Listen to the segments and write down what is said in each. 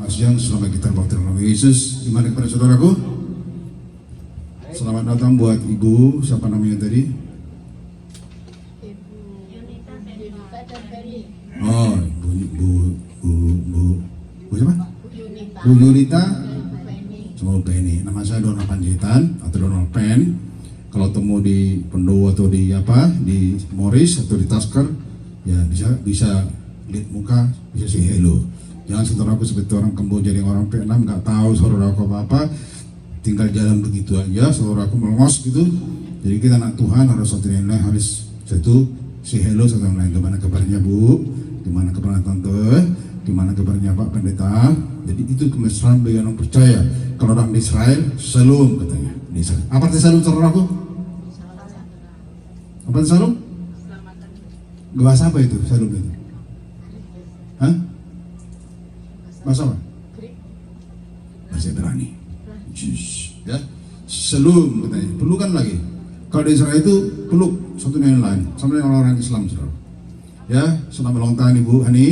siang, selamat kita waktu nama Yesus. Gimana kepada saudaraku? Selamat datang buat Ibu, siapa namanya tadi? Oh, Bu siapa? Bu Yunita. Sama Penny. Nama saya Donald Panjaitan atau Donald Pen. Kalau temu di Pendowo atau di di Morris atau di Tasker, ya bisa lihat muka, bisa say hello. Jangan saudaraku seperti orang Kamboja yang orang Vietnam nggak tahu saudaraku apa, tinggal jalan begitu aja, saudaraku melengos gitu. Jadi kita anak Tuhan harus satu yang lain, harus satu say hello satu yang lain. Gimana kabarnya Bu? Gimana kabarnya Tante? Gimana kabarnya Pak Pendeta? Jadi itu kemesraan bagi orang percaya. Kalau orang di Israel, shalom katanya. Di Israel. Apa arti shalom saudaraku? Apa arti shalom? Bahasa apa itu shalom itu? Hah? Bahasa apa? Bahasa Ibrani. Ya, shalom katanya. Pelukan lagi. Kalau di Israel itu peluk satu dengan lain, sama dengan orang Islam, saudara. Ya, selamat ulang tahun Ibu Hani.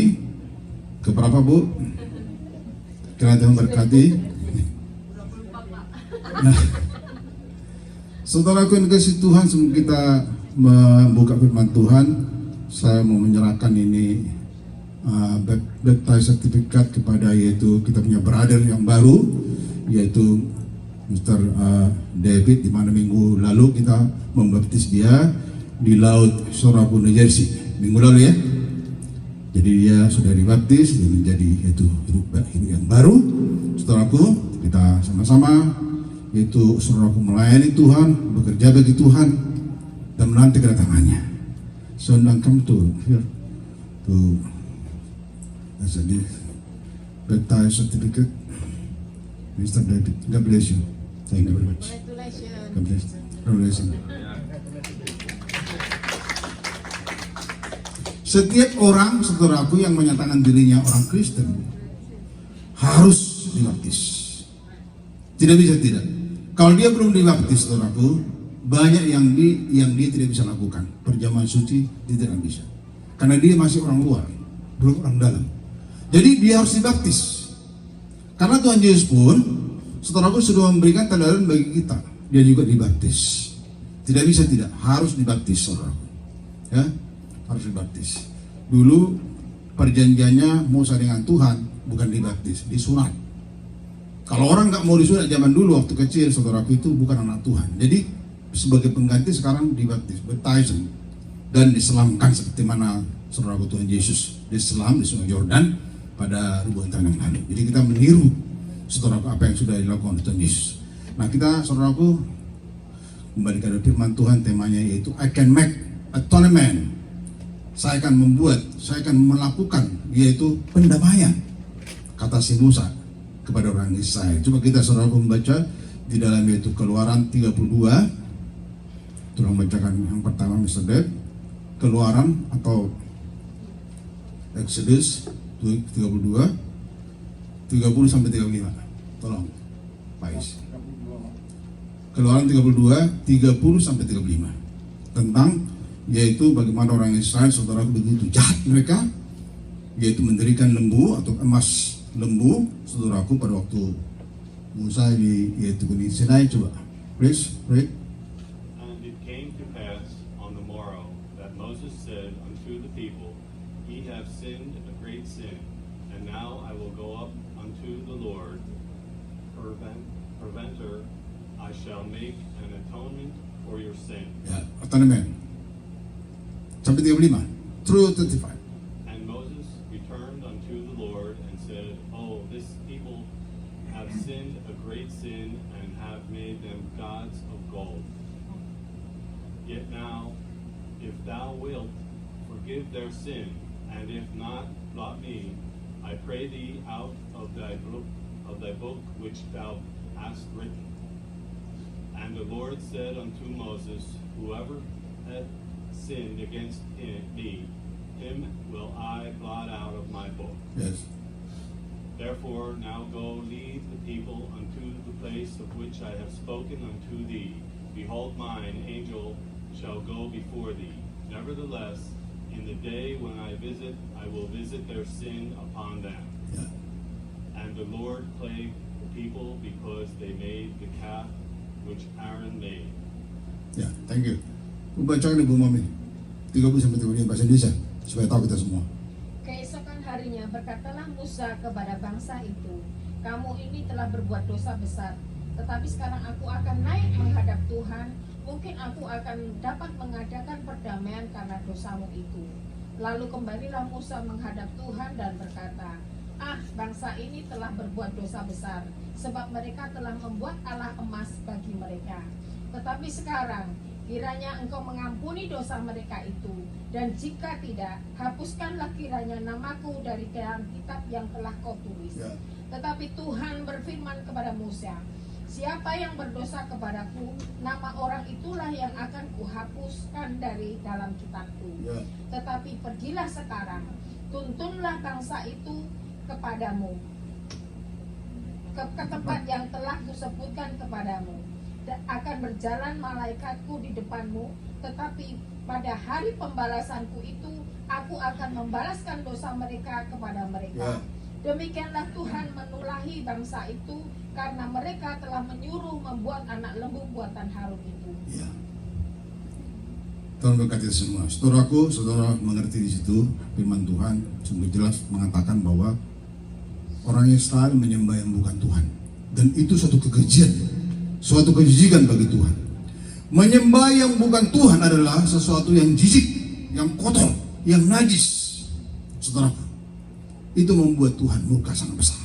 Keberapa Bu? Kiranya Tuhan berkati. Nah, saudaraku yang kasih Tuhan, sebelum kita membuka firman Tuhan, saya mau menyerahkan ini baptized sertifikat kepada yaitu kita punya brother yang baru, yaitu Mr. David, di mana minggu lalu kita membaptis dia di Laut Sorabu, New Jersey, minggu lalu ya. Jadi dia sudah dibaptis, dia menjadi yaitu hidup yang baru. Saudaraku, kita sama-sama yaitu saudaraku melayani Tuhan, bekerja bagi Tuhan dan menanti kedatangannya. So now come to here to as a baptized certificate, Mr. David. God bless you. Thank you very much. God bless. Congratulations. Setiap orang, saudaraku, yang menyatakan dirinya orang Kristen harus dibaptis. Tidak bisa tidak. Kalau dia belum dibaptis, saudaraku, banyak yang dia tidak bisa lakukan. Perjamuan suci dia tidak bisa, karena dia masih orang luar, belum orang dalam. Jadi dia harus dibaptis. Karena Tuhan Yesus pun, saudaraku, sudah memberikan teladan bagi kita. Dia juga dibaptis. Tidak bisa tidak, harus dibaptis, saudaraku. Ya, harus dibaptis. Dulu perjanjiannya Musa dengan Tuhan bukan dibaptis, disunat. Kalau orang nggak mau disunat zaman dulu waktu kecil, saudaraku, itu bukan anak Tuhan. Jadi sebagai pengganti sekarang dibaptis, baptism, dan diselamkan seperti mana saudaraku Tuhan Yesus diselam di Sungai Yordan pada ribuan tahun yang lalu. Jadi kita meniru saudaraku apa yang sudah dilakukan oleh Tuhan Yesus. Nah kita, saudaraku, kembali ke firman Tuhan, temanya yaitu I can make atonement. Saya akan membuat, saya akan melakukan, yaitu pendamaian, kata si Musa kepada orang Israel. Coba kita, saudaraku, membaca di dalam yaitu Keluaran 32. Tolong bacakan yang pertama, Mr. Dad. Keluaran atau Exodus 32 30 sampai 35. Tolong Pak Is. Keluaran 32 30 sampai 35 tentang yaitu bagaimana orang Israel, saudara, begitu jahat mereka, yaitu mendirikan lembu atau emas lembu, saudaraku, pada waktu Musa yaitu Gunung Sinai. Coba please read. And it came to pass on the morrow that Moses said unto the people, Ye have sinned a great sin, and now I will go up unto the Lord. Preventer, I shall make an atonement for your sin. Ya, atonement. Sampai 35. Through 35. And Moses returned unto the Lord and said, Oh, this people have sinned a great sin and have made them gods of gold. Yet now, if thou wilt forgive their sin, and if not, blot me, I pray thee out of thy book which thou hast written. And the Lord said unto Moses, Whoever hath sinned against me, him will I blot out of my book. Yes. Therefore now go lead the people unto the place of which I have spoken unto thee. Behold, mine angel shall go before thee. Nevertheless, in the day when I will visit their sin upon them. Ya. And the Lord plagued the people because they made the calf which Aaron made. Ya, thank you. Bacakan Ibu Mami 30-35 bahasa Indonesia supaya tahu kita semua. Keesokan harinya berkatalah Musa kepada bangsa itu, kamu ini telah berbuat dosa besar, tetapi sekarang aku akan naik menghadap Tuhan, mungkin aku akan dapat mengadakan perdamaian karena dosamu itu. Lalu kembalilah Musa menghadap Tuhan dan berkata, bangsa ini telah berbuat dosa besar, sebab mereka telah membuat Allah emas bagi mereka. Tetapi sekarang, kiranya engkau mengampuni dosa mereka itu, dan jika tidak, hapuskanlah kiranya namaku dari dalam kitab yang telah kau tulis. Ya. Tetapi Tuhan berfirman kepada Musa, siapa yang berdosa kepadaku, nama orang itulah yang akan kuhapuskan dari dalam kitabku. Ya. Tetapi pergilah sekarang, tuntunlah bangsa itu kepadamu, ke tempat yang telah kusebutkan kepadamu. Akan berjalan malaikatku di depanmu, tetapi pada hari pembalasanku itu, aku akan membalaskan dosa mereka kepada mereka. Demikianlah Tuhan menulahi bangsa itu, karena mereka telah menyuruh membuat anak lembu buatan Harun itu. Ya. Tuhan berkati semua. Saudaraku, saudara mengerti di situ firman Tuhan sungguh jelas mengatakan bahwa orang Israel menyembah yang bukan Tuhan, dan itu suatu kekejian, suatu kejijikan bagi Tuhan. Menyembah yang bukan Tuhan adalah sesuatu yang jijik, yang kotor, yang najis. Saudaraku, itu membuat Tuhan murka sangat besar.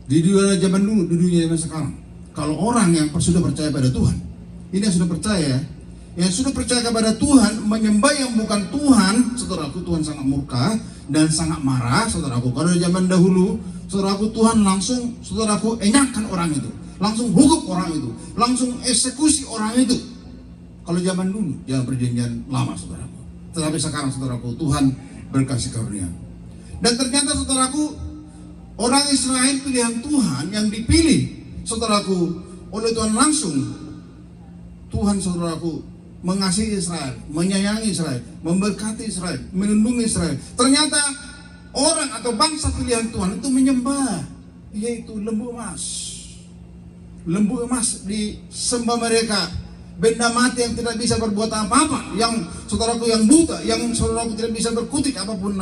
Di dunia zaman dulu, di dunia zaman sekarang, kalau orang yang sudah percaya pada Tuhan, ini yang sudah percaya, yang sudah percaya kepada Tuhan, menyembah yang bukan Tuhan, saudaraku, Tuhan sangat murka dan sangat marah, saudaraku. Kalau di zaman dahulu, saudaraku, Tuhan langsung, saudaraku, enyakkan orang itu, langsung hukum orang itu, langsung eksekusi orang itu. Kalau zaman dulu, jangan perjanjian lama, saudaraku. Tetapi sekarang, saudaraku, Tuhan berkasih karunia. Dan ternyata, saudaraku, orang Israel pilihan Tuhan yang dipilih, saudaraku, oleh Tuhan langsung. Tuhan, saudaraku, mengasihi Israel, menyayangi Israel, memberkati Israel, melindungi Israel. Ternyata orang atau bangsa pilihan Tuhan itu menyembah, yaitu lembu emas. Lembu emas disembah mereka, benda mati yang tidak bisa berbuat apa-apa, yang saudaraku yang buta, yang saudaraku tidak bisa berkutik apapun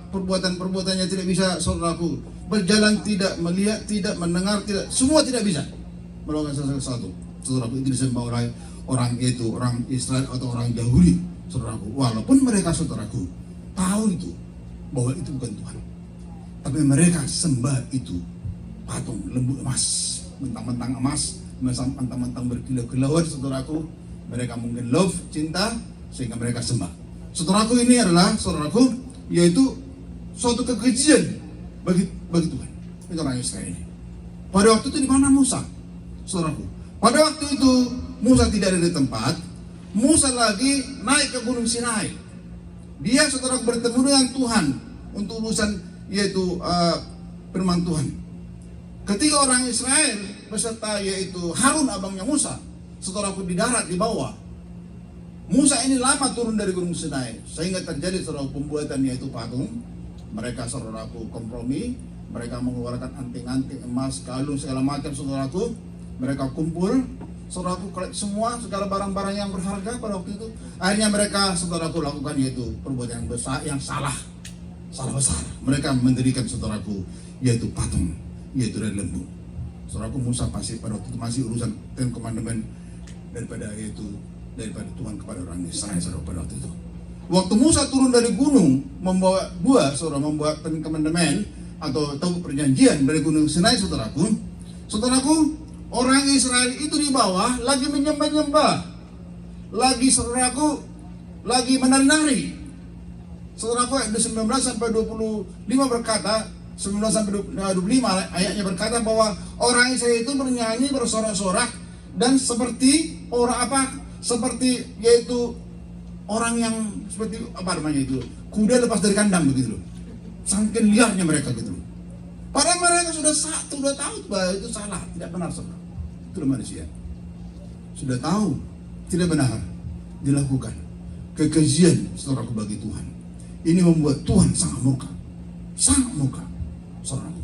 perbuatannya tidak bisa, saudaraku berjalan tidak, melihat tidak, mendengar tidak, semua tidak bisa melakukan sesuatu. Saudaraku, itu disembah orang itu, orang Israel atau orang Yahudi, saudaraku. Walaupun mereka, saudaraku, tahu itu bahwa itu bukan Tuhan, tapi mereka sembah itu patung lembu emas, mentang-mentang emas, mentang-mentang berkilau-kilauan, saudaraku. Mereka mungkin love, cinta, sehingga mereka sembah. Saudaraku, ini adalah, saudaraku, yaitu suatu kekejian bagi Tuhan. Itu orang Israel ini. Pada waktu itu di mana Musa, saudaraku? Pada waktu itu Musa tidak ada di tempat. Musa lagi naik ke Gunung Sinai. Dia, saudara, bertemu dengan Tuhan untuk urusan, yaitu firman Tuhan. Ketika orang Israel beserta yaitu Harun abangnya Musa, saudaraku, di darat di bawah. Musa ini lama turun dari Gunung Sinai, sehingga terjadi, saudara, pembuatan yaitu patung. Mereka, saudaraku, kompromi. Mereka mengeluarkan anting-anting emas, kalung, segala macam, saudaraku. Mereka kumpul, saudaraku, kolek semua segala barang-barang yang berharga pada waktu itu. Akhirnya mereka, saudaraku, lakukan yaitu perbuatan yang besar, yang salah besar. Mereka mendirikan, saudaraku, yaitu patung, yaitu dari lembu. Saudaraku, Musa pasti pada waktu itu masih urusan Ten Commandment daripada Tuhan kepada orang Israel, saudara, pada waktu itu. Waktu Musa turun dari gunung membawa membawa Ten Commandment atau tahu perjanjian dari Gunung Sinai, saudaraku, orang Israel itu di bawah lagi menyembah-nyembah, lagi, saudaraku, lagi menari-nari. Saudaraku, ayat 19 sampai 25 berkata, 19 sampai 25 ayatnya berkata bahwa orang Israel itu bernyanyi, bersorak-sorak, dan seperti orang seperti yaitu orang yang seperti kuda lepas dari kandang begitu loh. Saking liarnya mereka gitu loh. Padahal mereka sudah tahu bahwa itu salah, tidak benar, saudara. Itu manusia. Sudah tahu tidak benar dilakukan. Kekejian, saudaraku, bagi Tuhan. Ini membuat Tuhan sangat murka. Sangat murka, saudaraku.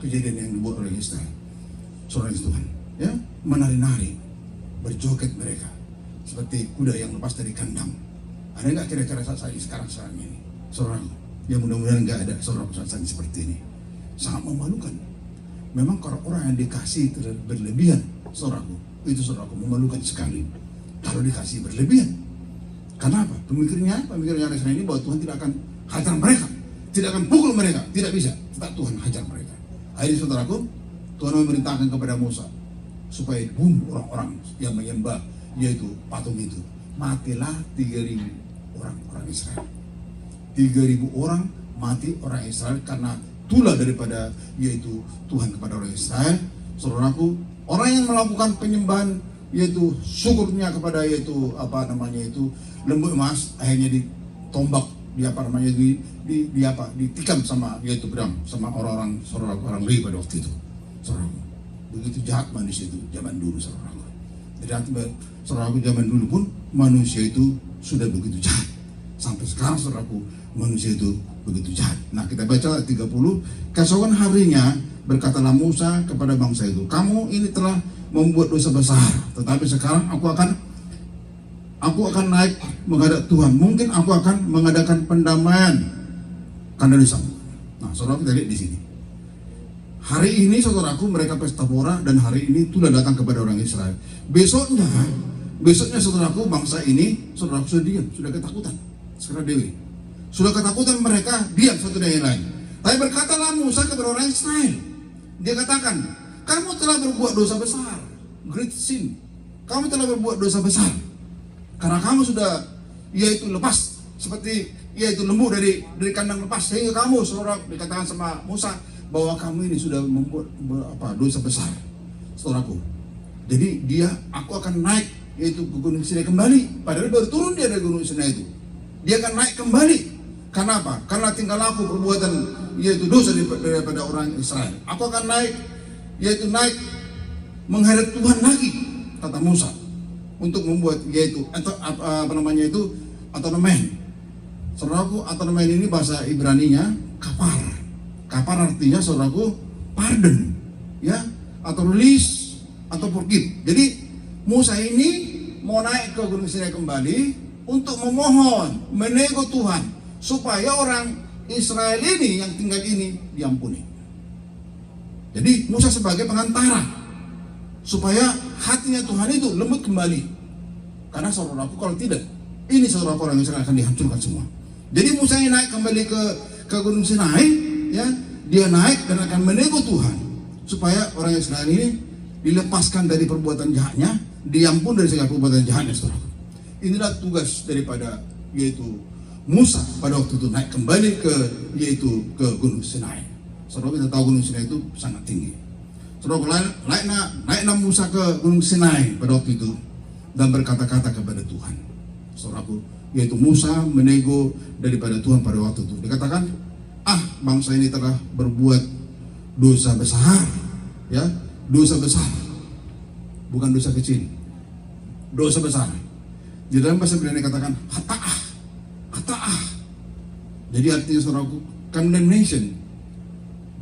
kejadian yang dibuat oleh Israel. Saudara Tuhan, ya, menari-nari, berjoget mereka seperti kuda yang lepas dari kandang. Ada nggak kira-kira saat sekarang ini, saudara? Ya mudah-mudahan nggak ada saudara saat seperti ini. Sangat memalukan. Memang kalau orang yang dikasih berlebihan, saudaraku, itu saudaraku memalukan sekali. Kalau dikasih berlebihan, karena apa? Pemikirannya Israel ini bahwa Tuhan tidak akan hajar mereka, tidak akan pukul mereka, tidak bisa. Tetap Tuhan hajar mereka. Akhirnya saudaraku, Tuhan memerintahkan kepada Musa supaya bunuh orang-orang yang menyembah yaitu patung itu. Matilah 3.000 orang Israel. 3.000 orang mati orang Israel karena tulah daripada yaitu Tuhan kepada orang Israel. Saudaraku, orang yang melakukan penyembahan yaitu syukurnya kepada yaitu lembu emas, akhirnya ditombak, ditikam sama yaitu pedang sama orang Lewi pada waktu itu. Saudaraku, begitu jahat manusia itu zaman dulu, saudaraku. Jadi saudaraku, zaman dulu pun manusia itu sudah begitu jahat. Sampai sekarang saudaraku, manusia itu begitu jahat. Nah, kita baca 30, keesokan harinya berkatalah Musa kepada bangsa itu, kamu ini telah membuat dosa besar, tetapi sekarang aku akan naik menghadap Tuhan. Mungkin aku akan mengadakan pendamaian karena dosamu. Nah, saudara, kita lihat di sini. Hari ini saudaraku mereka pesta pora, dan hari ini Tuhan datang kepada orang Israel. Besoknya saudaraku bangsa ini saudaraku sudah diam, sudah ketakutan. Sekarang Dewi sudah ketakutan, mereka diam satu dengan yang lain. Tapi berkatalah Musa kepada orang Israel, dia katakan, kamu telah berbuat dosa besar, great sin. Kamu telah berbuat dosa besar karena kamu sudah yaitu lepas seperti yaitu lembu dari kandang lepas, sehingga kamu saudara dikatakan sama Musa bahwa kamu ini sudah membuat dosa besar, saudaraku. Jadi aku akan naik yaitu ke Gunung Sinai kembali. Padahal baru turun dia dari Gunung Sinai itu. Dia akan naik kembali. Karena apa? Karena tinggal aku perbuatan yaitu dosa daripada orang Israel. Aku akan naik menghadap Tuhan lagi, kata Musa, untuk membuat yaitu atonement. Saudaraku, atonement ini bahasa Ibraninya kapar. Kapar artinya saudaraku pardon, ya, atau release atau forgive. Jadi Musa ini mau naik ke Gunung Sinai kembali untuk memohon, menego Tuhan supaya orang Israel ini yang tinggal ini diampuni. Jadi Musa sebagai pengantara supaya hatinya Tuhan itu lembut kembali. Karena saudaraku, kalau tidak, ini saudaraku orang Israel akan dihancurkan semua. Jadi Musa ini naik kembali ke Gunung Sinai, ya, dia naik dan akan menego Tuhan supaya orang Israel ini dilepaskan dari perbuatan jahatnya, diampun dari segala perbuatan jahatnya, saudaraku. Inilah tugas daripada yaitu Musa pada waktu itu naik kembali ke Gunung Sinai. Saudara, kita tahu Gunung Sinai itu sangat tinggi. Saudara, naiklah Musa ke Gunung Sinai pada waktu itu dan berkata-kata kepada Tuhan. Saudaraku, yaitu Musa menego daripada Tuhan pada waktu itu. Dikatakan, bangsa ini telah berbuat dosa besar, ya, dosa besar, bukan dosa kecil, dosa besar. Di dalam bahasa Ibrani katakan hata'ah. Jadi artinya saudaraku, condemnation.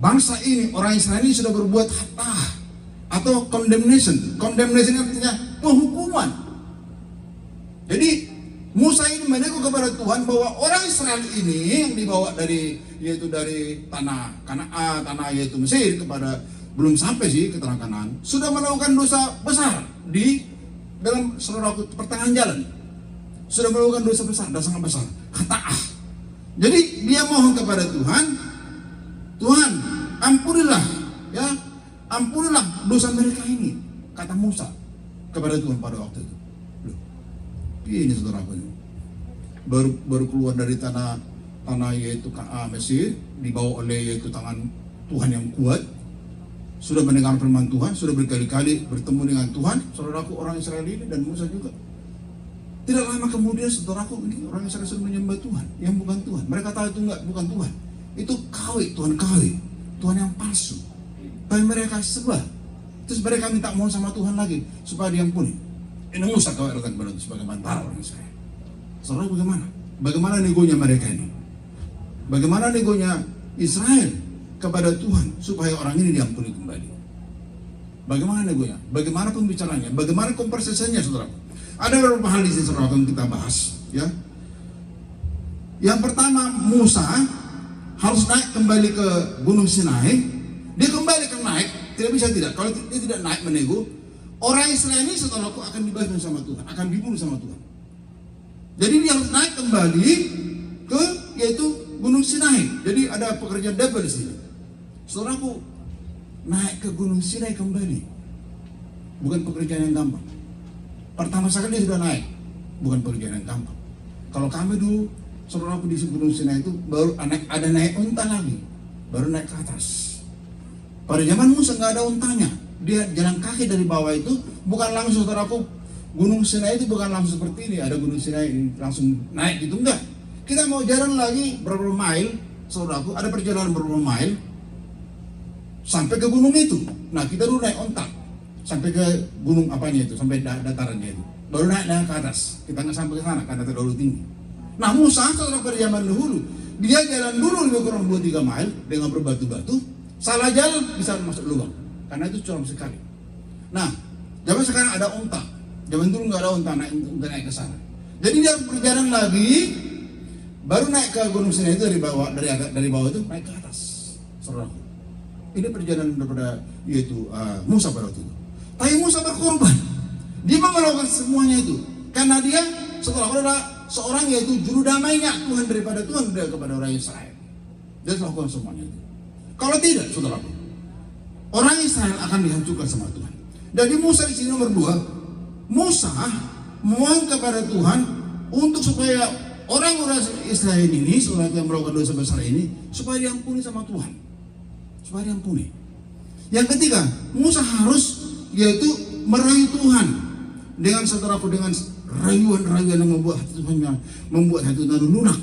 Bangsa ini, orang Israel ini sudah berbuat hata'ah atau condemnation. Condemnation artinya penghukuman. Jadi Musa ini menego kepada Tuhan bahwa orang Israel ini yang dibawa dari tanah yaitu Mesir kepada, belum sampai sih ke tanah Kanaan, sudah melakukan dosa besar di dalam saudaraku pertengahan jalan. Sudah melakukan dosa besar, dosa sangat besar, hata'ah. Jadi dia mohon kepada Tuhan, Tuhan ampunilah, ya, ampunilah dosa mereka ini, kata Musa kepada Tuhan pada waktu itu. Ini saudaraku, baru keluar dari tanah yaitu Mesir, dibawa oleh yaitu tangan Tuhan yang kuat, sudah mendengar firman Tuhan, sudah berkali-kali bertemu dengan Tuhan, saudaraku, orang Israel ini dan Musa juga. Tidak lama kemudian saudaraku, ini orang Israel sudah menyembah Tuhan yang bukan Tuhan. Mereka tahu itu bukan Tuhan, itu Tuhan yang palsu. Tapi mereka sembah. Terus mereka minta mohon sama Tuhan lagi supaya diampuni. Ini Musa kau datang kepada itu sebagai antara orang Israel. Saudara, bagaimana negonya mereka ini? Bagaimana negonya Israel kepada Tuhan supaya orang ini diampuni kembali. Bagaimana negonya? Bagaimana pembicaranya? Bagaimana konversasinya, saudara? Ada beberapa hal di sini, saudara, yang kita bahas. Ya. Yang pertama, Musa harus naik kembali ke Gunung Sinai. Dia kembali ke naik, tidak bisa tidak. Kalau dia tidak naik menego, orang Israel ini, saudaraku, akan dibahas sama Tuhan, akan dibunuh sama Tuhan. Jadi dia harus naik kembali ke yaitu Gunung Sinai. Jadi ada pekerjaan double di sini. Saudaraku, naik ke Gunung Sinai kembali bukan pekerjaan yang gampang. Pertama sekali dia sudah naik, bukan pekerjaan yang gampang. Kalau kami dulu, saudaraku, di Gunung Sinai itu baru ada naik unta lagi, baru naik ke atas. Pada zaman Musa nggak ada untanya, dia jalan kaki dari bawah itu, bukan langsung, saudaraku. Gunung Sinai itu bukan langsung seperti ini, ada Gunung Sinai langsung naik gitu, enggak. Kita mau jalan lagi beberapa mile, saudaraku, ada perjalanan beberapa mile sampai ke gunung itu. Nah, kita dulu naik ontak sampai ke gunung apanya itu, sampai datarannya itu. Baru naik ke atas. Kita nggak sampai ke sana karena terlalu tinggi. Nah, Musa saudara pada zaman dahulu, dia jalan dulu lebih kurang 2-3 mile dengan berbatu-batu. Salah jalan bisa masuk lubang karena itu curam sekali. Nah, zaman sekarang ada ontak. Zaman dulu nggak ada ontak naik ke sana. Jadi dia berjalan lagi, baru naik ke Gunung Sinai itu dari bawah itu naik ke atas. Saudara. Ini perjalanan daripada yaitu Musa pada waktu itu. Tapi Musa berkorban. Dia melakukan semuanya itu karena dia setelah adalah seorang yaitu juru damainya Tuhan daripada Tuhan kepada orang Israel. Dia melakukan semuanya itu. Kalau tidak, saudara, orang Israel akan dihancurkan sama Tuhan. Jadi Musa di sini nomor 2. Musa mohon kepada Tuhan untuk supaya orang-orang Israel ini, saudara yang melakukan dosa besar ini, supaya diampuni sama Tuhan. Supaya diampuni. Yang ketiga, Musa harus yaitu merayu Tuhan dengan saudaraku, dengan rayuan-rayuan yang membuat hati Tuhan lunak.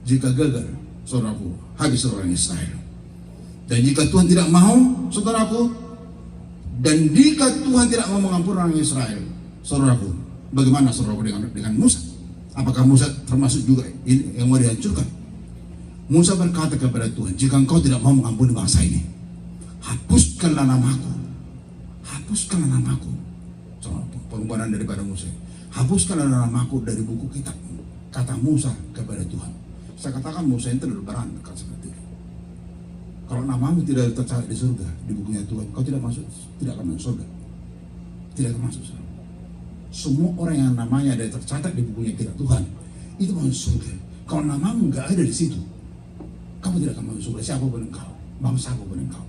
Jika gagal, saudaraku, habis orang Israel. Dan jika Tuhan tidak mau, saudaraku, dan jika Tuhan tidak mau mengampuni orang Israel, saudaraku, bagaimana saudaraku dengan Musa? Apakah Musa termasuk juga ini yang mau dihancurkan? Musa berkata kepada Tuhan, jika engkau tidak mau mengampuni bangsa ini, hapuskanlah namaku. Hapuskanlah namaku. Pengorbanan daripada Musa. Hapuskanlah namaku dari buku kitab. Kata Musa kepada Tuhan. Saya katakan Musa itu berani seperti itu. Kalau namamu tidak tercatat di surga, di bukunya Tuhan, kau tidak akan masuk surga. Tidak akan masuk surga. Semua orang yang namanya ada tercatat di bukunya kitab Tuhan, itu masuk surga. Kalau namamu nggak ada di situ, kamu tidak akan masuk surga. Siapapun engkau, bangsa apapun engkau,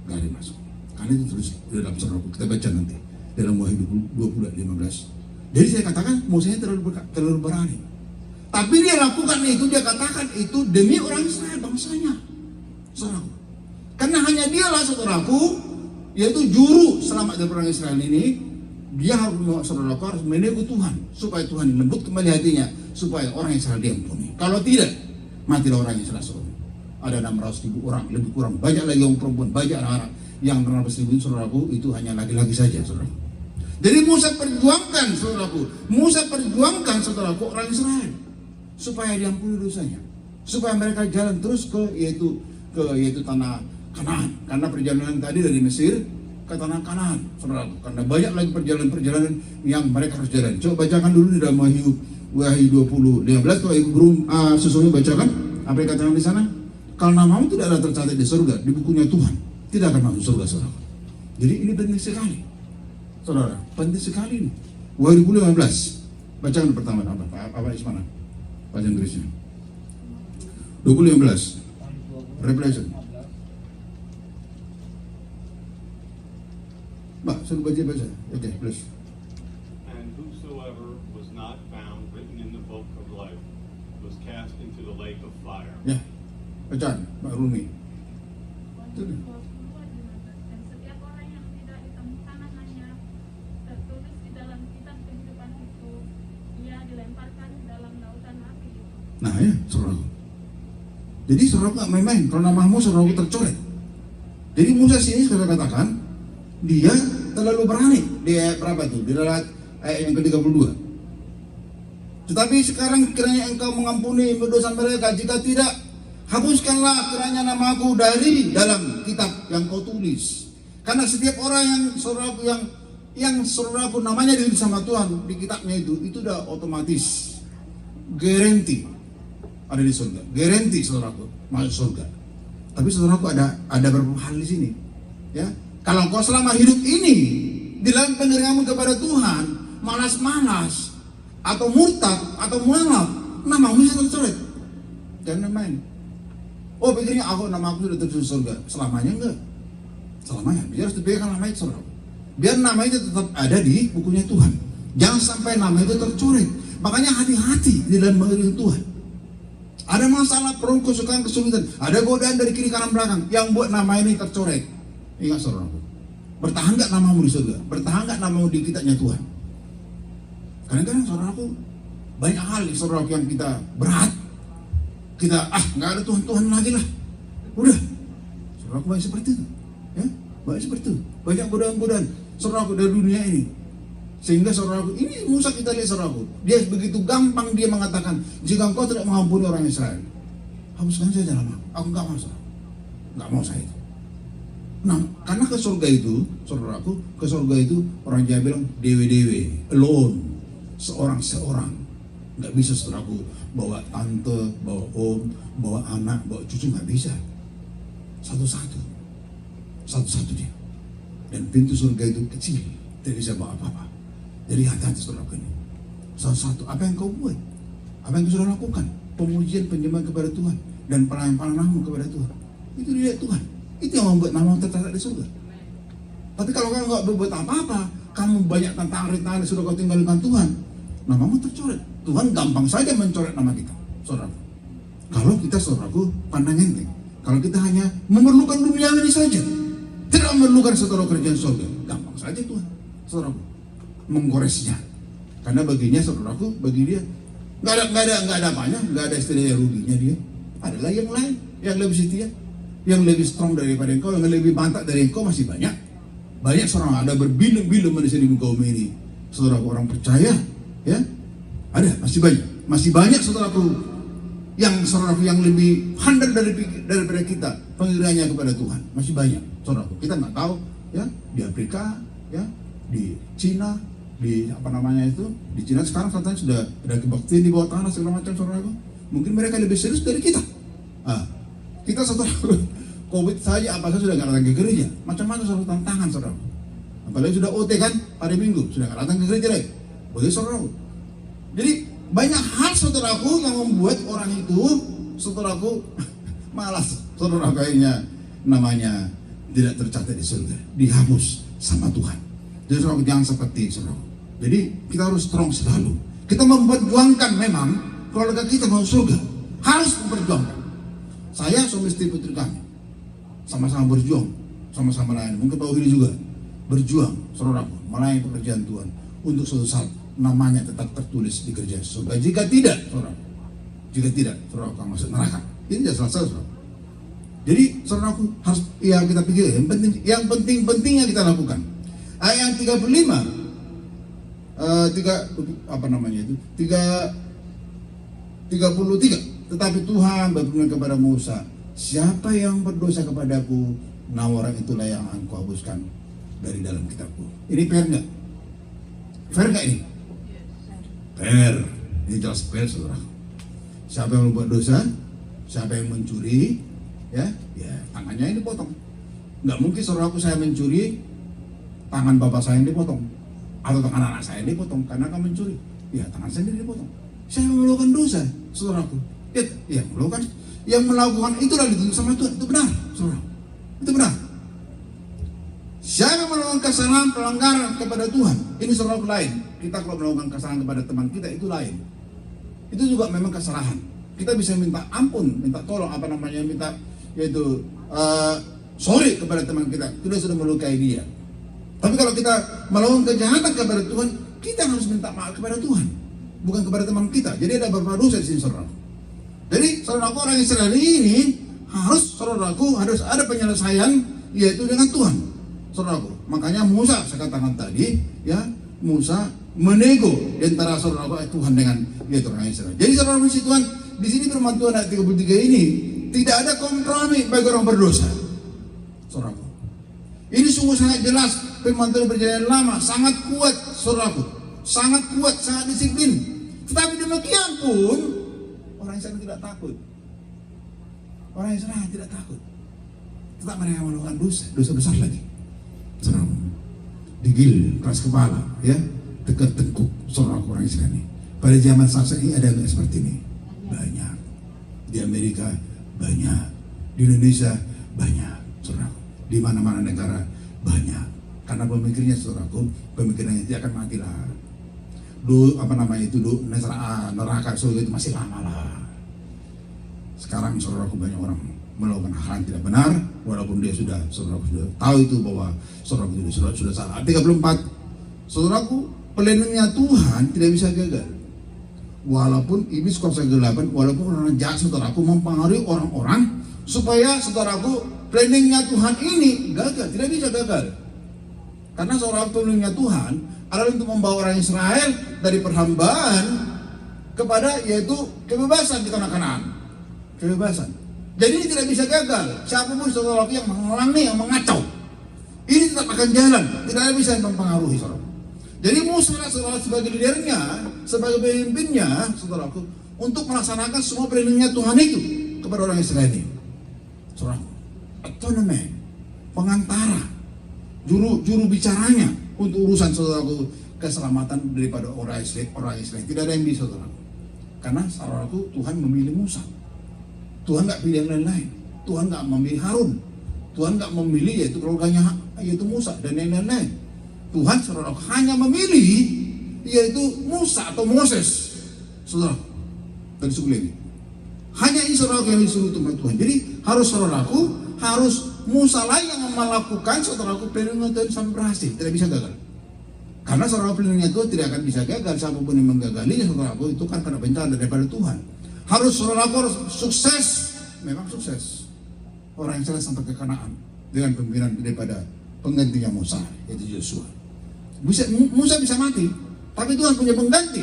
nggak ada masuk. Karena itu terus di dalam surga. Kita baca nanti dalam Wahyu 20:15. Jadi saya katakan Musa terlalu berani. Tapi dia lakukan itu, dia katakan itu demi orang Israel, bangsanya. Saudaraku. Karena hanya dialah, saudaraku, yaitu juru selamat dari orang Israel ini. Dia harus, saudaraku, harus menego Tuhan supaya Tuhan lembut kembali hatinya, supaya orang Israel diampuni. Kalau tidak, matilah orang Israel. Saudara. Ada 600.000 orang, lebih kurang, banyak lagi orang perempuan, banyak anak-anak. Yang 600.000, saudaraku, itu hanya laki-laki saja, saudaraku. Jadi Musa perjuangkan, saudaraku, saudaraku, orang Israel supaya diampuni dosanya, supaya mereka jalan terus ke yaitu tanah Kanaan. Karena perjalanan tadi dari Mesir ke tanah Kanaan, saudaraku. Karena banyak lagi perjalanan yang mereka harus jalan. Coba bacakan dulu di dalam Wahyu 20:15. Kalau ibu belum sesungguhnya bacakan apa yang katakan di sana. Kalau namamu tidak ada tercatat di surga, di bukunya Tuhan, tidak akan masuk surga, saudara. Jadi ini penting sekali, saudara. Penting sekali ini. Wahyu 20:15. Bacakan pertama apa Ismana? Bahasa Inggrisnya. 20:15. Revelation. Mbak, suruh baca. Okay, please. And whosoever was not found written in the book of life was cast into the lake of fire. Ya, bacaan, Mbak Rumi. Dan setiap orang yang tidak ditemukan namanya tertulis di dalam kitab kehidupan itu, ia dilemparkan dalam lautan api itu. Nah ya, saudara. Jadi saudara nggak main-main. Kalau namamu saudara tercoret. Jadi Musa sini sudah katakan dia terlalu berani. Di ayat berapa tuh? Di ayat yang ke-32. Tetapi sekarang kiranya engkau mengampuni dosa mereka, jika tidak hapuskanlah kiranya namaku dari dalam kitab yang kau tulis. Karena setiap orang yang saudaraku namanya ditulis sama Tuhan di kitabnya itu udah otomatis garanti ada di surga. Garanti saudaraku masuk surga. Tapi saudaraku ada beberapa hal di sini. Ya, kalau kau selama hidup ini di dalam penerimaan kepada Tuhan malas-malas atau murtad atau mualaf, namamu bisa tercoret. Jangan main. Oh, pikirnya nama aku sudah tertulis surga. Selamanya enggak. Selamanya. Biar harus dipegang nama itu, saudara. Biar nama itu tetap ada di bukunya Tuhan. Jangan sampai nama itu tercoret. Makanya hati-hati di dalam mengiring Tuhan. Ada masalah, perang, kesukaan, kesulitan. Ada godaan dari kiri kanan belakang yang buat nama ini tercoret. Ingat saudaraku. Bertahan enggak namamu di surga? Bertahan enggak namamu di kitabnya Tuhan? Kadang-kadang saudaraku banyak hal saudaraku yang kita berat. Kita nggak ada Tuhan lagi lah. Udah. Saudaraku banyak seperti itu. Ya, banyak seperti itu. Banyak godaan-godaan saudaraku dari dunia ini. Sehingga saudaraku, ini Musa kita lihat saudaraku. Dia begitu gampang dia mengatakan, jika engkau tidak mengampuni orang Israel, hapuskan saja nama. Aku nggak mau saudara. Nggak mau saya itu. Nah, karena ke surga itu, saudaraku, ke surga itu orang Jawa bilang dewe-dewe, alone, seorang-seorang. Nggak bisa saudaraku bawa tante, bawa om, bawa anak, bawa cucu, nggak bisa. Satu-satu dia. Dan pintu surga itu kecil, tidak bisa bawa apa-apa. Jadi hati-hati saudaraku ini. Satu-satu, apa yang kau buat? Apa yang kau sudah lakukan? Pemujian, penyembahan kepada Tuhan dan pelayanan-pelayananmu kepada Tuhan. Itu dilihat Tuhan. Itu yang membuat namamu tercatat di surga. Tapi kalau kamu nggak berbuat apa-apa, kamu banyak tantangan-rintangan sudah kau tinggalkan Tuhan, namamu tercoret. Tuhan gampang saja mencoret nama kita, saudara. Kalau kita saudaraku pandang enteng, kalau kita hanya memerlukan dunia ini saja, tidak memerlukan saudara kerjaan surga, gampang saja Tuhan, saudaraku, menggoresnya. Karena baginya saudaraku, bagi dia nggak ada apanya, nggak ada istilahnya ruginya dia. Adalah yang lain, yang lebih setia, yang lebih strong daripada engkau, yang lebih mantap dari engkau masih banyak. Banyak seorang ada berbilu-bilu manusia di muka bumi ini, saudaraku, orang percaya, ya. Ada, masih banyak saudaraku yang lebih handal daripada kita pengiringannya kepada Tuhan. Masih banyak saudaraku. Kita nggak tahu ya, di Afrika, ya, di Cina, di di Cina sekarang katanya sudah ada kebaktian di bawah tanah segala macam saudaraku. Mungkin mereka lebih serius dari kita. Kita saudaraku, COVID saja apa saja sudah nggak datang ke gereja. Macam-macam saudara tantangan saudaraku. Apalagi sudah OT kan hari Minggu sudah nggak datang ke gereja lagi. Begitu saudaraku. Jadi banyak hal saudaraku yang membuat orang itu saudaraku malas, saudaraku kayaknya namanya tidak tercatat di surga, dihapus sama Tuhan. Jadi saudaraku jangan seperti saudaraku. Jadi kita harus strong selalu. Kita memperjuangkan memang keluarga kita mau surga, harus memperjuangkan. Saya suami istri putri kami sama-sama berjuang, sama-sama lain. Mungkin Pak Wili juga berjuang, saudaraku, melayani pekerjaan Tuhan untuk suatu saat namanya tetap tertulis di kerjaan surga. Jika tidak, saudara akan masuk neraka. Ini tidak selesai, saudara. Jadi, saudaraku harus kita pikir yang penting-pentingnya kita lakukan. Ayat 35, 33. Tetapi Tuhan berfirman kepada Musa, siapa yang berdosa kepadaku, nah orang itulah yang aku hapuskan dari dalam kitabku. Ini fair nggak? Fair nggak ini? Fair, ini jelas fair saudara. Siapa yang membuat dosa, siapa yang mencuri, ya tangannya ini dipotong. Nggak mungkin saudaraku saya mencuri, tangan bapak saya yang dipotong, atau tangan anak saya yang dipotong karena kamu mencuri. Ya tangan saya dipotong. Saya melakukan dosa, saudaraku. Ya melakukan, yang melakukan itulah dituntut sama Tuhan. Itu benar, saudara. Itu benar. Siapa melakukan kesalahan pelanggaran kepada Tuhan, ini saudara lain. Kita kalau melakukan kesalahan kepada teman kita itu lain. Itu juga memang kesalahan. Kita bisa minta ampun, minta tolong, minta yaitu sorry kepada teman kita. Kita sudah melukai dia. Tapi kalau kita melakukan kejahatan kepada Tuhan, kita harus minta maaf kepada Tuhan, bukan kepada teman kita. Jadi ada beberapa dosa di sini saudara. Jadi saudaraku orang Israel ini saudaraku harus ada penyelesaian yaitu dengan Tuhan. Saudaraku, makanya Musa saya katakan tadi, ya Musa menego di antara saudaraku Tuhan dengan yaitu orang Israel. Jadi saudara Tuhan di sini firman Tuhan ayat 33 ini tidak ada kompromi bagi orang berdosa. Saudaraku, ini sungguh sangat jelas. Firman Tuhan Perjanjian Lama sangat kuat, saudaraku, sangat kuat, sangat disiplin. Tetapi demikian pun orang Israel tidak takut. Orang Israel tidak takut. Tetap mereka melakukan dosa besar lagi. Saudaraku, digil, keras kepala, ya, tegak tengkuk, saudaraku orang Israel ini. Pada zaman saat ini ada nggak seperti ini? Banyak. Di Amerika banyak, di Indonesia banyak, saudaraku. Di mana-mana negara banyak. Karena pemikirnya, saudaraku, pemikirannya dia akan mati lah. Neraka surga itu masih lama lah. Sekarang saudaraku banyak orang melakukan hal yang tidak benar, walaupun dia saudaraku sudah tahu itu bahwa saudaraku itu sudah salah. 34, saudaraku, pelindungnya Tuhan tidak bisa gagal. Walaupun iblis kuasa kegelapan, walaupun orang jahat, saudaraku, mempengaruhi orang-orang supaya saudaraku planningnya Tuhan ini gagal, tidak bisa gagal. Karena saudaraku, planningnya Tuhan adalah untuk membawa orang Israel dari perhambaan kepada yaitu kebebasan di tanah Kanaan. Kebebasan. Jadi ini tidak bisa gagal. Siapapun saudaraku yang menghalangi, yang mengacau, ini tetap akan jalan, tidak bisa mempengaruhi saudara. Jadi Musa saudara sebagai leadernya, sebagai pemimpinnya, saudaraku, untuk melaksanakan semua perintahnya Tuhan itu kepada orang Israel ini. Saudara, autonomi, pengantara, juru bicaranya untuk urusan saudaraku keselamatan daripada orang Israel. Tidak ada yang bisa, saudaraku. Karena saudaraku, Tuhan memilih Musa. Tuhan nggak pilih yang lain-lain. Tuhan nggak memilih Harun. Tuhan nggak memilih yaitu keluarganya yaitu Musa dan yang lain-lain. Tuhan saudaraku hanya memilih yaitu Musa atau Moses, saudara, dari suku Lewi. Hanya ini saudaraku yang disuruh Tuhan. Jadi harus saudaraku, harus Musa lah yang melakukan saudaraku pelindungan Tuhan sampai berhasil, tidak bisa gagal. Karena saudaraku pelindungan Tuhan tidak akan bisa gagal. Siapapun yang menggagali saudaraku itu kan karena bencana daripada Tuhan. Harus saudaraku harus sukses, memang sukses. Orang Israel sampai ke Kanaan dengan pimpinan daripada penggantinya Musa, yaitu Yosua. Musa bisa mati, tapi Tuhan punya pengganti.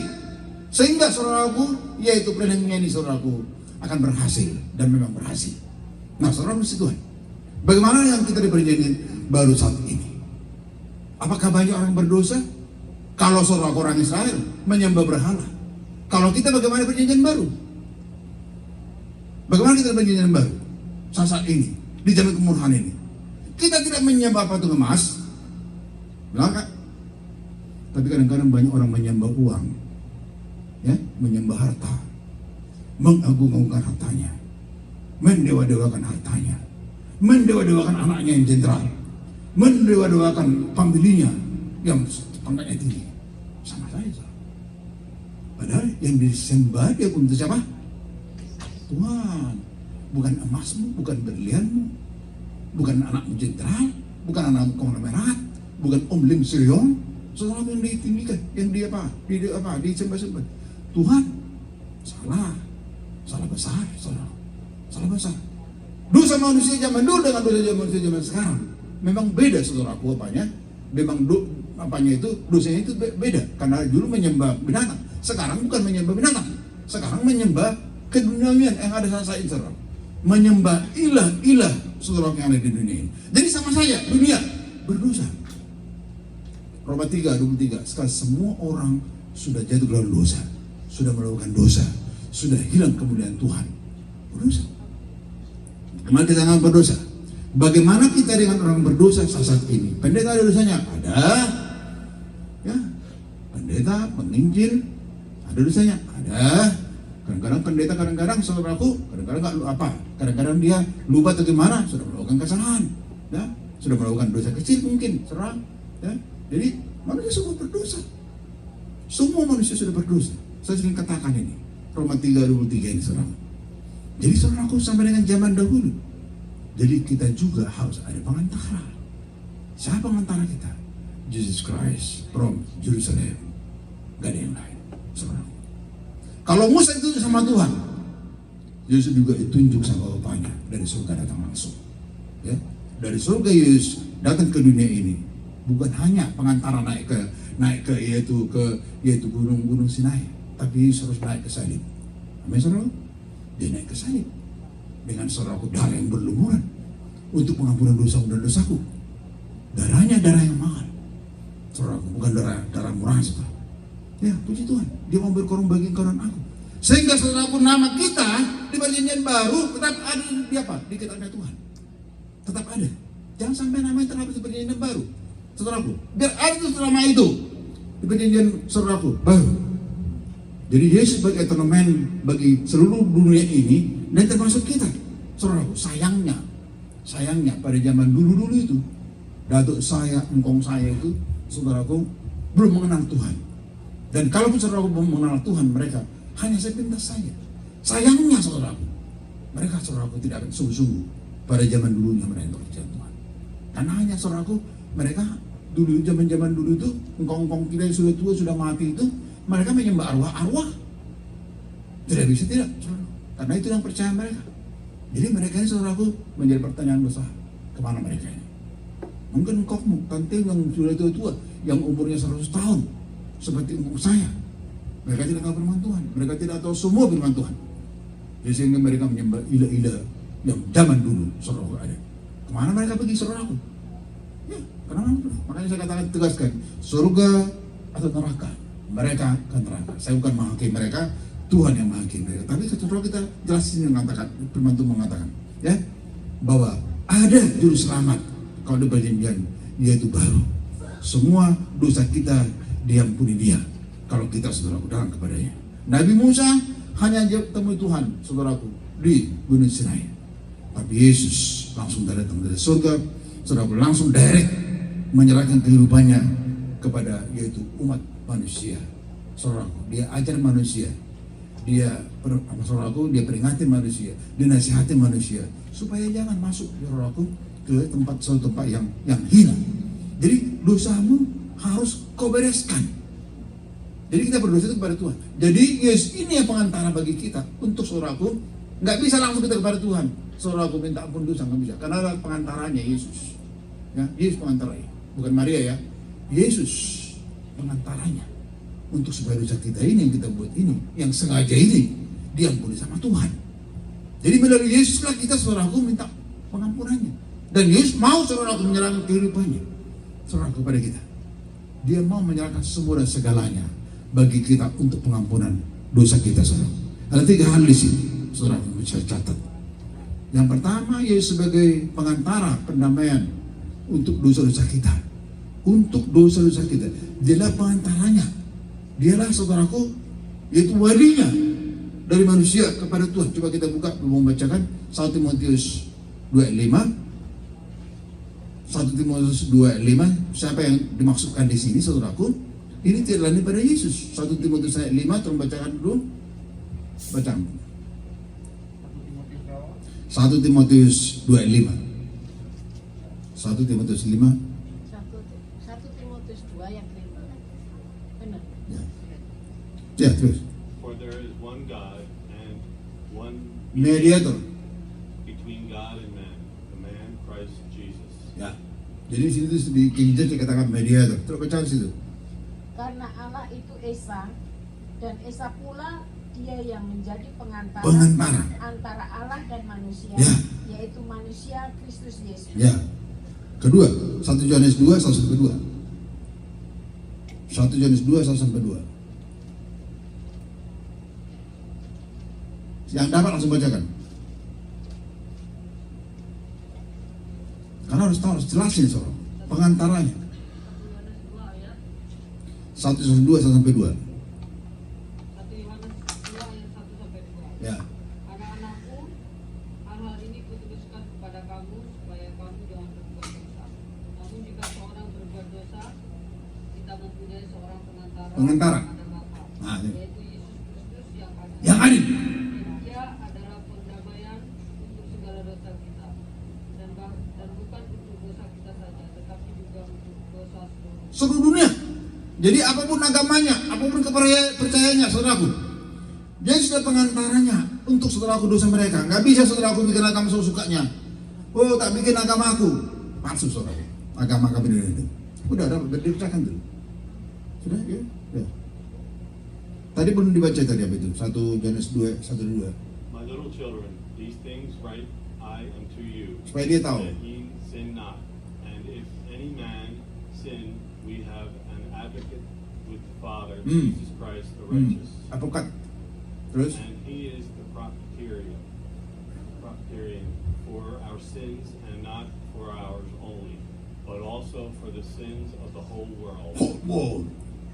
Sehingga saudaraku, yaitu planningnya ini saudaraku akan berhasil dan memang berhasil. Nah, saudara mesti Tuhan. Bagaimana yang kita diperjanjian baru saat ini? Apakah banyak orang berdosa? Kalau saudaraku orang Israel menyembah berhala. Kalau kita bagaimana perjanjian baru? Bagaimana kita perjanjian baru? Saat ini, di zaman kemurahan ini. Kita tidak menyembah patung emas, belakang. Tapi kadang-kadang banyak orang menyembah uang, ya, menyembah harta, mengagung-agungkan hartanya, mendewa-dewakan hartanya, mendewa-dewakan anaknya yang jenderal, mendewa-dewakan pembelinya yang pangkatnya tinggi. Sama saja. Padahal yang disembah dia untuk siapa? Tuhan. Bukan emasmu, bukan berlianmu, bukan anakmu jenderal, bukan anakmu konglomerat, bukan Om Lim Sirion. Saudara yang ditinggikan, yang disembah-sembah. Tuhan, salah besar, saudara, salah besar. Dosa manusia zaman dulu dengan dosa manusia zaman sekarang memang beda, saudaraku, apanya? Memang dosanya itu beda. Karena dulu menyembah binatang, sekarang bukan menyembah binatang, sekarang menyembah keduniawian yang ada saat ini, saudara. Menyembah ilah-ilah saudara yang ada di dunia ini. Jadi sama saja dunia berdosa. Roma 3:23, sekarang semua orang sudah jatuh dalam dosa, sudah melakukan dosa, sudah hilang kemuliaan Tuhan. Berdosa. Bagaimana kita dengan berdosa? Bagaimana kita dengan orang berdosa saat ini? Pendeta ada dosanya? Ada. Ya, pendeta, penginjil, ada dosanya? Ada. Kadang-kadang pendeta, kadang-kadang saudaraku, kadang-kadang nggak apa, kadang-kadang dia lupa atau gimana, sudah melakukan kesalahan, ya, sudah melakukan dosa kecil mungkin, serang, ya. Jadi manusia semua berdosa, semua manusia sudah berdosa. Saya sering katakan ini, Roma 3:23 ini, saudara. Jadi saudaraku, sampai dengan zaman dahulu, jadi kita juga harus ada pengantara. Siapa pengantara kita? Jesus Christ from Jerusalem, gak ada yang lain, saudara. Kalau Musa itu sama Tuhan, Yesus juga ditunjuk sama Bapaknya dari surga datang langsung. Ya, dari surga Yesus datang ke dunia ini, bukan hanya pengantara naik ke yaitu gunung Sinai, tapi Yesus harus naik ke salib. Amin, saudara. Dia naik ke salib. dengan saudaraku darah yang berlumuran untuk pengampunan dosa dan dosaku. Darahnya darah yang mahal, saudaraku, bukan darah murah, saudara. Ya, puji Tuhan, dia mau berkorban bagi engkau dan aku. Sehingga saudaraku, nama kita di perjanjian baru tetap ada di apa? Di kitabnya Tuhan. Tetap ada. Jangan sampai namanya terhapus di perjanjian baru, saudaraku. Biar ada itu nama itu di perjanjian saudaraku baru. Jadi Yesus sebagai atonement bagi seluruh dunia ini dan termasuk kita, saudaraku. Sayangnya pada zaman dulu itu, datuk saya, engkong saya itu, saudaraku, belum mengenal Tuhan. Dan kalaupun saudaraku belum mengenal Tuhan, mereka hanya sepintas saja. Sayangnya saudaraku, mereka saudaraku tidak akan sungguh-sungguh pada zaman dulunya mereka percaya Tuhan. Karena hanya saudaraku, mereka dulu zaman dulu itu, engkong-engkong kita yang sudah tua, sudah mati itu, mereka menyembah arwah-arwah. Tidak bisa tidak, saudaraku. Karena itu yang percaya mereka. Jadi mereka ini saudaraku menjadi pertanyaan besar, kemana mereka ini? Mungkin engkau tante yang sudah tua-tua, yang umurnya 100 tahun, seperti umur saya. Mereka tidak tahu firman Tuhan, mereka tidak tahu semua firman Tuhan. Jadi sehingga mereka menyembah ila-ila yang zaman dulu saudaraku ada. Kemana mereka pergi saudaraku? Ya, kenapa? Makanya saya katakan tegaskan, surga atau neraka? Mereka ke neraka. Saya bukan menghakimi mereka, Tuhan yang menghakimi mereka. Tapi saudara kita jelasin mengatakan, firman Tuhan mengatakan, ya, bahwa ada juru selamat kalau di perjanjian, yaitu baru. Semua dosa kita diampuni Dia kalau kita saudaraku datang kepadanya. Nabi Musa hanya temui Tuhan saudaraku di Gunung Sinai. Tapi Yesus langsung datang dari surga, saudaraku, langsung direct menyerahkan kehidupannya kepada yaitu umat manusia. Saudaraku, dia ajar manusia, dia saudaraku, dia peringati manusia, dia nasihati manusia supaya jangan masuk saudaraku ke suatu tempat yang hina. Jadi dosamu harus kau bereskan. Jadi kita berdosa itu kepada Tuhan. Jadi Yesus ini yang pengantara bagi kita untuk saudaraku. Nggak bisa langsung kita kepada Tuhan. Saudaraku minta ampun dosa, nggak bisa. Karena ada pengantaranya Yesus. Ya, Yesus pengantaranya, bukan Maria ya. Yesus pengantaranya untuk supaya dosa kita ini yang kita buat ini, yang sengaja ini diampuni sama Tuhan. Jadi melalui Yesuslah kita saudaraku minta pengampunannya. Dan Yesus mau saudaraku menyerahkan kehidupannya saudaraku kepada kita. Dia mau menyerahkan semua dan segalanya bagi kita untuk pengampunan dosa kita saudaraku. Ada 3 hal di sini saudaraku bisa catat. Yang pertama, Yesus sebagai pengantara pendamaian untuk dosa-dosa kita. Untuk dosa-dosa kita, Dialah pengantaranya. Dialah saudaraku, yaitu walinya dari manusia kepada Tuhan. Coba kita buka, membacakan 1 Timotius 2:5. 1 Timotius 2:5. Siapa yang dimaksudkan di sini saudaraku? Ini tidak lain pada Yesus. 1 Timotius 5, tolong bacakan dulu. Bacakan. 1 Timotius 2:5. 1 Timotius 5. 1 Timotius 2 yang kelima. Benar. Ya, terus. For there is one God and one Mediator. between God and man, the man Christ Jesus. Ya. Jadi di situ di King James dikatakan mediator. Terus baca di situ. Karena Allah itu Esa, dan Esa pula Dia yang menjadi pengantara antara Allah dan manusia, ya, yaitu manusia Kristus Yesus. Ya. Kedua, 1 Yohanes 2, 1-2. 1 Yohanes 2, 1-2. Yang dapat langsung bacakan. Karena harus tahu, harus jelasin soal pengantaranya. 1 Yohanes 2, 1-2. Ya. Anak-anakku, hal-hal ini kutuliskan kepada kamu supaya kamu jangan berbuat dosa. Namun jika seorang berbuat dosa, kita mempunyai seorang pengantara kepada Bapa, Nah, yaitu Yesus Kristus yang adil. Dia adalah pendamaian untuk segala dosa kita, dan bukan untuk dosa kita saja, tetapi juga untuk dosa Seluruh dunia. Jadi apapun agamanya, apapun kepercayaannya, saudaraku, dia sudah pengantaranya untuk saudaraku dosa mereka. Nggak bisa saudaraku bikin agama sesukanya. Oh, tak bikin agamaku. Palsu saudaraku. Agama kami itu. Udah dibacakan dulu. Sudah ya? Ya. Tadi belum dibaca tadi apa itu? 1 Yohanes 2, 1-2. My My little children, these things write I unto you, Supaya dia tahu. that ye sin not. And if any man sin, we have an advocate with the Father, Jesus Christ the righteous. Advokat. Terus? And he is the propitiation for our sins, and not for ours only, but also for the sins of the whole world. Wow.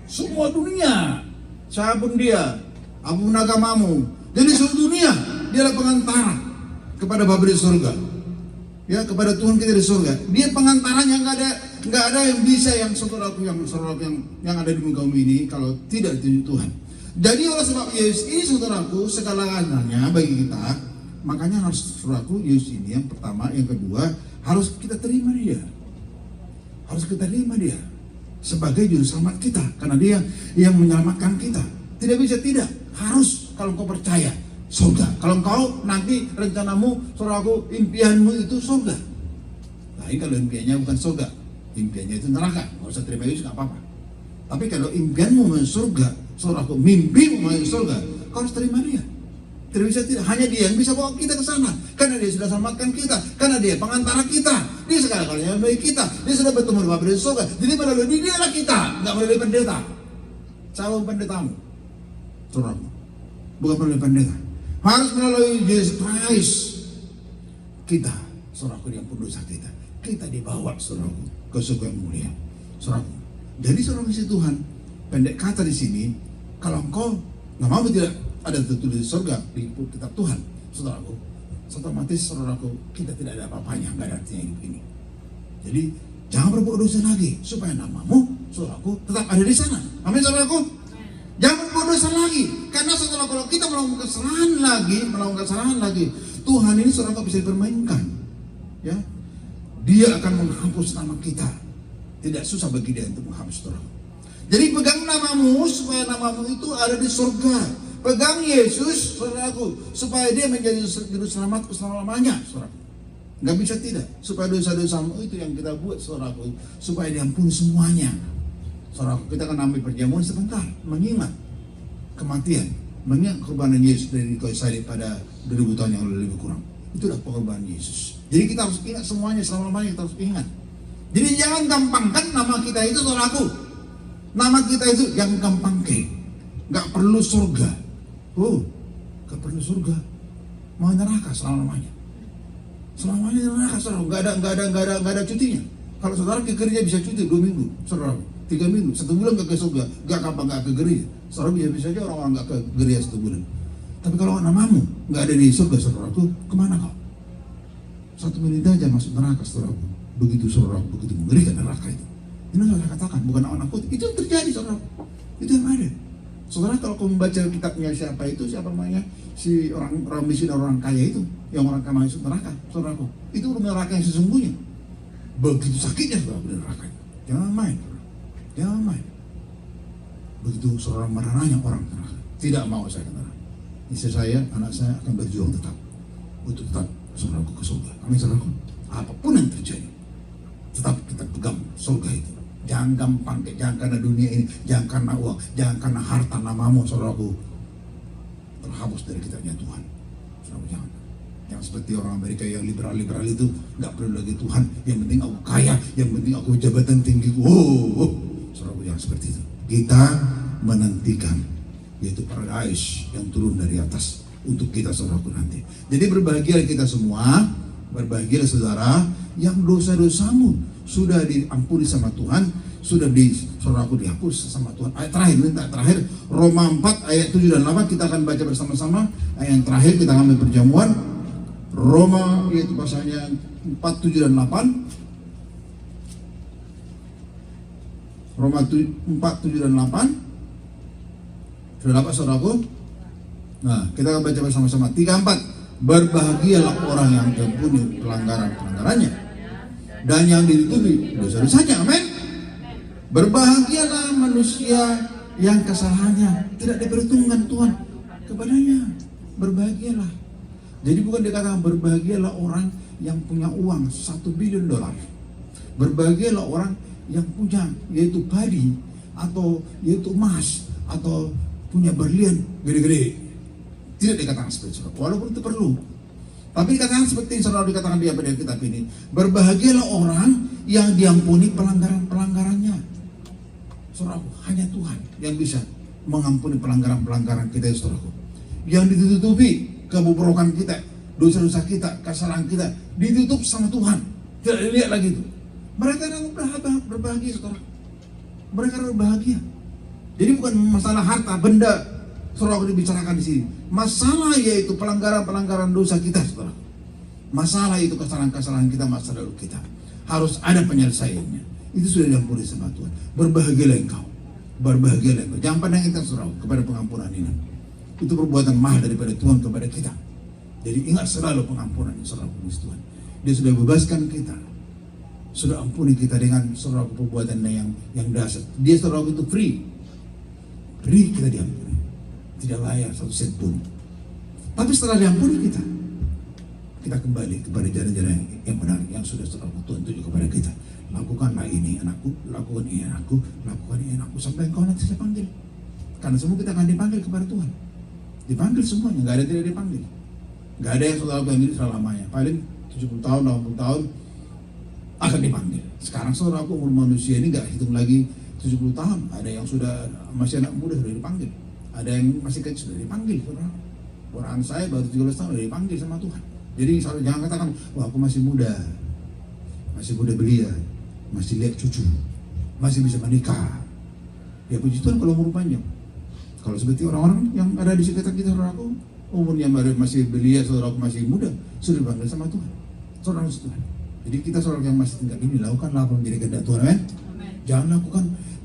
Semua dunia. Siapapun dia, apapun agamamu. Jadi seluruh dunia, dia adalah pengantara kepada Bapa di surga. Ya, kepada Tuhan kita di surga. Dia pengantaranya, nggak ada yang bisa yang saudaraku yang ada di muka bumi ini kalau tidak ditunjuk Tuhan. Jadi oleh sebab Yesus ini saudaraku segala-galanya bagi kita, makanya harus saudaraku Yesus ini yang pertama, yang kedua harus kita terima dia, harus kita terima dia sebagai juru selamat kita, karena dia yang menyelamatkan kita. Tidak bisa tidak, harus kalau kau percaya surga. Kalau kau nanti rencanamu, saudaraku, impianmu itu surga. Nah, ini kalau impiannya bukan surga, impiannya itu neraka, nggak usah terima Yesus nggak apa-apa. Tapi kalau impianmu masuk surga, saudaraku, mimpimu masuk surga, kau harus terima dia. Tidak bisa tidak, hanya dia yang bisa bawa kita ke sana, karena dia sudah selamatkan kita, karena dia pengantara kita, dia segala-galanya bagi kita, dia sudah bertemu dengan Bapa di surga. Jadi melalui dia lah kita, nggak melalui pendeta, calon pendetamu, saudaraku, bukan melalui pendeta. Harus melalui Yesus Christ. Kita, saudaraku, yang pun dosa kita dibawa, saudaraku, ke surga yang mulia, saudaraku. Jadi saudaraku isi Tuhan, pendek kata di sini, kalau engkau nggak mau tidak ada tertulis di surga di kitab Tuhan, saudaraku, otomatis saudaraku kita tidak ada apa-apanya, nggak ada artinya hidup ini. Jadi jangan berbuat dosa lagi supaya namamu, saudaraku, tetap ada di sana. Amin, saudaraku. Jangan berbuat dosa lagi, karena saudara kalau kita melakukan kesalahan lagi, Tuhan ini saudara bisa dipermainkan, ya. Dia akan menghapus nama kita. Tidak susah bagi dia untuk menghapus, saudara. Jadi pegang namamu supaya namamu itu ada di surga. Pegang Yesus, saudaraku, supaya dia menjadi juru selamatku selama-lamanya, saudaraku. Nggak bisa tidak, supaya dosa-dosamu itu yang kita buat, saudaraku, supaya diampuni semuanya. Saudaraku, kita akan ambil perjamuan sebentar, mengingat kematian, mengingat korbanan Yesus dari kayu salib pada 2000 tahun yang lalu lebih kurang. Itulah pengorbanan Yesus. Jadi kita harus ingat semuanya, selama-lamanya kita harus ingat. Jadi jangan gampangkan nama kita itu, saudaraku. Nama kita itu yang gampang ke, nggak perlu surga. Nggak perlu surga, mau neraka selama-lamanya. Selamanya neraka, saudara. Nggak ada cutinya. Kalau saudara ke gereja bisa cuti 2 minggu, saudara. 3 minggu, 1 bulan gak ke surga, gak ke gereja. Saudara bisa aja orang-orang gak ke gereja 1 bulan. Tapi kalau namamu gak ada di surga, saudaraku, kemana kau? 1 menit aja masuk neraka, saudaraku. Begitu saudaraku, begitu mengerikan neraka itu. Ini saya katakan, bukan anak kutip. Itu yang terjadi, saudaraku. Itu yang ada. Saudara kalau kau membaca kitabnya siapa namanya, si orang miskin, orang kaya itu, yang orang kaya masuk neraka, saudaraku. Itu neraka yang sesungguhnya. Begitu sakitnya, saudaraku, neraka itu. Jangan main. Jangan main. Begitu seorang marahnya orang neraka. Tidak mau saya ke neraka. Istri saya, anak saya akan berjuang tetap untuk tetap saudaraku ke surga. Amin, saudaraku. Apapun yang terjadi, tetap kita pegang surga itu. Jangan gampang, jangan karena dunia ini, jangan karena uang, jangan karena harta namamu, saudaraku, terhapus dari kitabnya Tuhan. Saudaraku, jangan. Yang seperti orang Amerika yang liberal itu, nggak perlu lagi Tuhan. Yang penting aku kaya, yang penting aku jabatan tinggi. Saudaraku, jangan seperti itu. Kita menantikan yaitu paradise yang turun dari atas untuk kita, saudaraku, nanti. Jadi berbahagialah kita semua, berbahagialah saudara yang dosa-dosamu sudah diampuni sama Tuhan, sudah saudaraku dihapus sama Tuhan. Ayat terakhir Roma 4 ayat 7 dan 8 kita akan baca bersama-sama. Ayat yang terakhir kita akan ambil perjamuan. Roma yaitu pasalnya 4, 7 dan 8. Roma 4, 7 dan 8. Sudah dapat, saudaraku? Nah, kita akan baca bersama-sama. 3, 4. Berbahagialah orang yang diampuni pelanggaran-pelanggarannya dan yang ditutupi dosa-dosanya. Amin. Berbahagialah manusia yang kesalahannya tidak diperhitungkan Tuhan kepadanya. Berbahagialah. Jadi bukan dikatakan berbahagialah orang yang punya uang $1 billion. Berbahagialah orang yang punya yaitu padi atau yaitu emas atau punya berlian gede-gede. Tidak dikatakan seperti itu, walaupun itu perlu. Tapi dikatakan seperti saudara dikatakan di pada kitab ini, berbahagialah orang yang diampuni pelanggaran-pelanggarannya. Saudaraku, hanya Tuhan yang bisa mengampuni pelanggaran-pelanggaran kita, saudaraku. Yang ditutupi kebobrokan kita, dosa-dosa kita, kesalahan kita, ditutup sama Tuhan. Tidak dilihat lagi itu. Mereka yang berbahagia, saudara. Mereka berbahagia. Jadi bukan masalah harta, benda, saudara dibicarakan di sini. Masalah yaitu pelanggaran-pelanggaran dosa kita, saudara. Masalah itu kesalahan-kesalahan kita, masa lalu kita. Harus ada penyelesaiannya. Itu sudah diampuni sama Tuhan. Berbahagialah engkau. Berbahagialah engkau. Jangan pandang kita, saudara, kepada pengampunan ini. Itu perbuatan mahal daripada Tuhan kepada kita. Jadi ingat selalu pengampunan saudara Tuhan. Dia sudah bebaskan kita. Sudah ampuni kita dengan saudara perbuatan yang dasar. Dia saudara itu free. Free kita diampuni. Tidak bayar 1 sen pun. Tapi setelah diampuni kita kembali kepada jalan-jalan yang benar yang sudah saudara Tuhan tunjuk kepada kita. Lakukanlah ini anakku, lakukan ini anakku, lakukan ini anakku sampai engkau nanti saya panggil. Karena semua kita akan dipanggil kepada Tuhan. Dipanggil semuanya, nggak ada yang tidak dipanggil. Nggak ada yang saudara panggil selamanya. Paling 70 tahun, 80 tahun akan dipanggil. Sekarang saudara umur manusia ini nggak hitung lagi 70 tahun. Ada yang sudah masih anak muda sudah dipanggil. Ada yang masih kecil sudah dipanggil, saudara. Orang saya baru 13 tahun sudah dipanggil sama Tuhan. Jadi saudara jangan katakan, wah aku masih muda belia, masih lihat cucu, masih bisa menikah. Ya puji Tuhan kalau umur panjang. Kalau seperti orang-orang yang ada di sekitar kita, saudaraku, umurnya masih belia, saudaraku masih muda, sudah dipanggil sama Tuhan. Saudara Tuhan. Jadi kita saudara yang masih tinggal ini lakukanlah apa menjadi kehendak Tuhan, amin.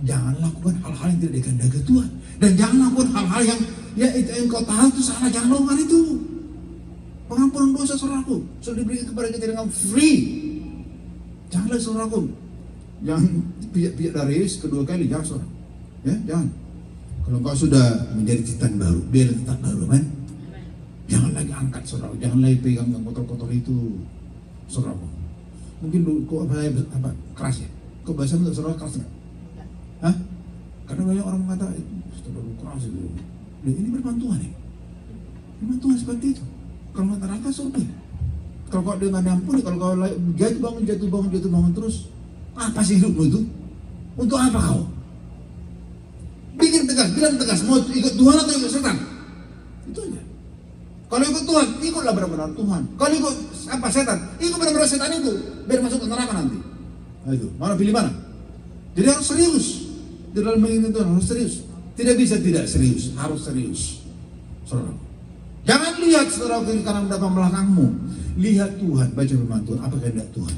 Jangan lakukan hal-hal yang tidak dikehendaki Tuhan, dan jangan lakukan hal-hal yang itu engkau tahu itu salah, jangan lakukan itu. Pengampunan dosa saudaraku sudah diberikan kepada kita dengan free. Janganlah saudaraku, jangan pijak dari kedua kali, jangan saudara. Ya, jangan. Kalau kau sudah menjadi titan baru, biar titan baru, kan? Jangan lagi angkat saudara, jangan lagi pegang yang kotor-kotor itu, saudara. Mungkin dulu kok apa keras ya? Kok bahasa menurut saudara keras nggak? Hah? Karena banyak orang mengatakan itu terlalu keras itu. Ini firman Tuhan ya. Firman Tuhan seperti itu. Kalau nggak neraka surga. Kalau kau dengan ampuni, kalau kau jatuh bangun terus, apa sih hidupmu itu? Untuk apa kau? Bilang tegas, mau ikut Tuhan atau ikut setan? Itu aja. Kalau ikut Tuhan, ikutlah benar-benar Tuhan. Kalau ikut apa setan, ikut benar-benar setan itu, biar masuk ke neraka nanti. Nah itu, mana pilih mana? Jadi harus serius. Di dalam mengikuti Tuhan harus serius. Tidak bisa tidak serius, harus serius. Saudara, jangan lihat saudara kiri kanan depan belakangmu. Lihat Tuhan, baca firman Tuhan, apa kehendak Tuhan.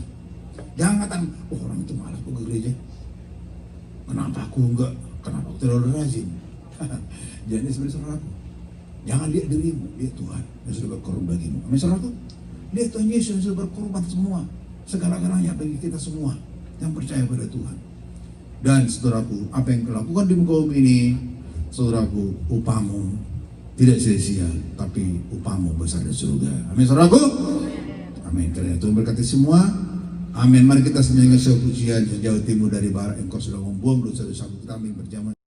Jangan katakan, oh orang itu malas ke gereja. Kenapa aku enggak? Kenapa aku terlalu rajin? Jadi sebenarnya saudaraku, jangan lihat dirimu, lihat Tuhan yang sudah berkorban bagimu. Amin saudaraku, lihat Tuhan Yesus yang sudah berkorban semua, segala-galanya bagi kita semua yang percaya pada Tuhan. Dan saudaraku, apa yang kau lakukan di muka bumi ini, saudaraku, upahmu tidak sia-sia, tapi upahmu besar di surga. Amin saudaraku. Amin. Karena Tuhan berkati semua. Amin. Mari kita semuanya sebuah pujian sejauh timur dari barat. Engkau sudah membuang dosa-dosa kita. Amin. Berjamaah.